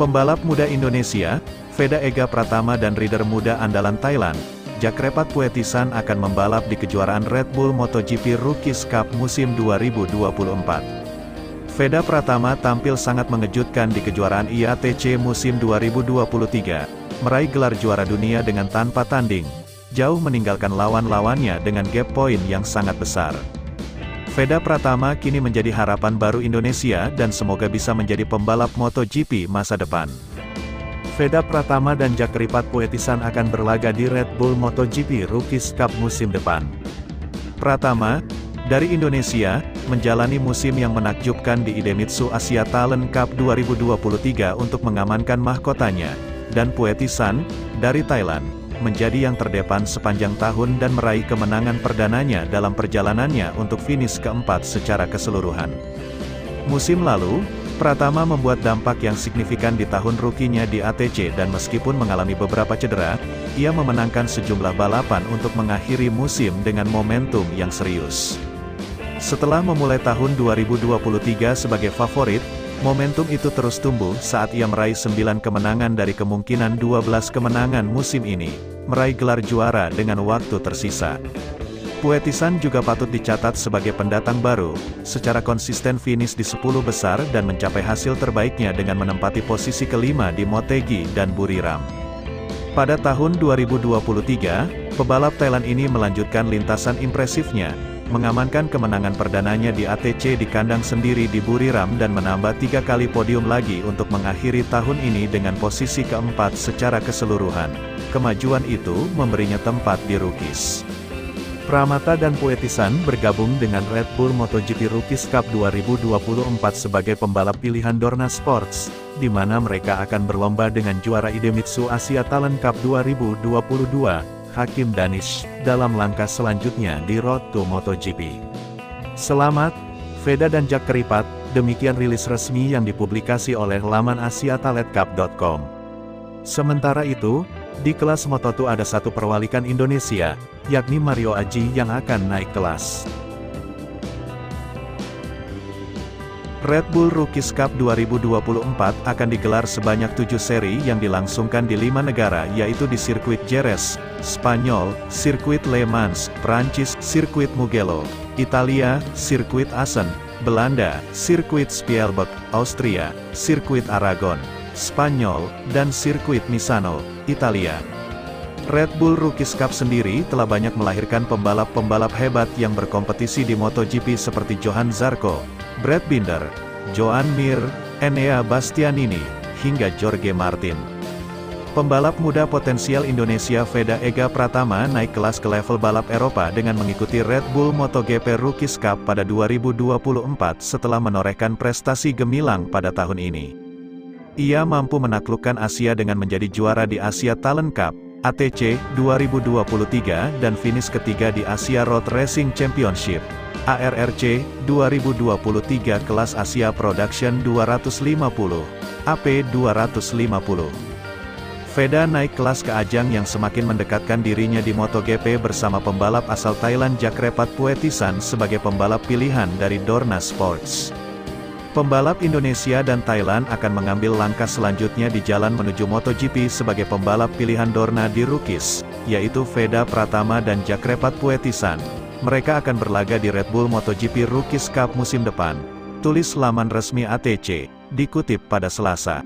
Pembalap muda Indonesia, Veda Ega Pratama dan rider muda andalan Thailand, Jakrepat Puetisan akan membalap di kejuaraan Red Bull MotoGP Rookies Cup musim 2024. Veda Pratama tampil sangat mengejutkan di kejuaraan IATC musim 2023, meraih gelar juara dunia dengan tanpa tanding, jauh meninggalkan lawan-lawannya dengan gap poin yang sangat besar. Veda Pratama kini menjadi harapan baru Indonesia dan semoga bisa menjadi pembalap MotoGP masa depan. Veda Pratama dan Jakrepat Puetisan akan berlaga di Red Bull MotoGP Rookies Cup musim depan. Pratama, dari Indonesia, menjalani musim yang menakjubkan di Idemitsu Asia Talent Cup 2023 untuk mengamankan mahkotanya, dan Puetisan, dari Thailand, menjadi yang terdepan sepanjang tahun dan meraih kemenangan perdananya dalam perjalanannya untuk finish keempat secara keseluruhan. Musim lalu, Pratama membuat dampak yang signifikan di tahun rukinya di ATC dan meskipun mengalami beberapa cedera, ia memenangkan sejumlah balapan untuk mengakhiri musim dengan momentum yang serius. Setelah memulai tahun 2023 sebagai favorit, momentum itu terus tumbuh saat ia meraih 9 kemenangan dari kemungkinan 12 kemenangan musim ini, meraih gelar juara dengan waktu tersisa. Puetisan juga patut dicatat sebagai pendatang baru, secara konsisten finish di 10 besar dan mencapai hasil terbaiknya dengan menempati posisi kelima di Motegi dan Buriram. Pada tahun 2023, pebalap Thailand ini melanjutkan lintasan impresifnya, mengamankan kemenangan perdananya di ATC di kandang sendiri di Buriram dan menambah 3 kali podium lagi untuk mengakhiri tahun ini dengan posisi keempat secara keseluruhan. Kemajuan itu memberinya tempat di Rookies. Pratama dan Puetisan bergabung dengan Red Bull MotoGP Rookies Cup 2024 sebagai pembalap pilihan Dorna Sports, di mana mereka akan berlomba dengan juara Idemitsu Asia Talent Cup 2022, Hakim Danish, dalam langkah selanjutnya di Road to MotoGP. Selamat, Veda dan Jakrepat, demikian rilis resmi yang dipublikasi oleh laman asiatalentcup.com. Sementara itu, di kelas Moto2 ada satu perwalikan Indonesia, yakni Mario Aji yang akan naik kelas. Red Bull Rookies Cup 2024 akan digelar sebanyak 7 seri yang dilangsungkan di 5 negara yaitu di sirkuit Jerez, Spanyol, sirkuit Le Mans, Prancis, sirkuit Mugello, Italia, sirkuit Assen, Belanda, sirkuit Spielberg, Austria, sirkuit Aragon, Spanyol, dan sirkuit Misano, Italia. Red Bull Rookies Cup sendiri telah banyak melahirkan pembalap-pembalap hebat yang berkompetisi di MotoGP seperti Johan Zarco, Brad Binder, Joan Mir, Enea Bastianini, hingga Jorge Martin. Pembalap muda potensial Indonesia Veda Ega Pratama naik kelas ke level balap Eropa dengan mengikuti Red Bull MotoGP Rookies Cup pada 2024 setelah menorehkan prestasi gemilang pada tahun ini. Ia mampu menaklukkan Asia dengan menjadi juara di Asia Talent Cup, ATC, 2023 dan finish ketiga di Asia Road Racing Championship, ARRC, 2023 kelas Asia Production 250, AP 250. Veda naik kelas ke ajang yang semakin mendekatkan dirinya di MotoGP bersama pembalap asal Thailand Jakrepat Puetisan sebagai pembalap pilihan dari Dorna Sports. Pembalap Indonesia dan Thailand akan mengambil langkah selanjutnya di jalan menuju MotoGP sebagai pembalap pilihan Dorna di Rookies, yaitu Veda Pratama dan Jakrepat Puetisan. Mereka akan berlaga di Red Bull MotoGP Rookies Cup musim depan, tulis laman resmi ATC, dikutip pada Selasa.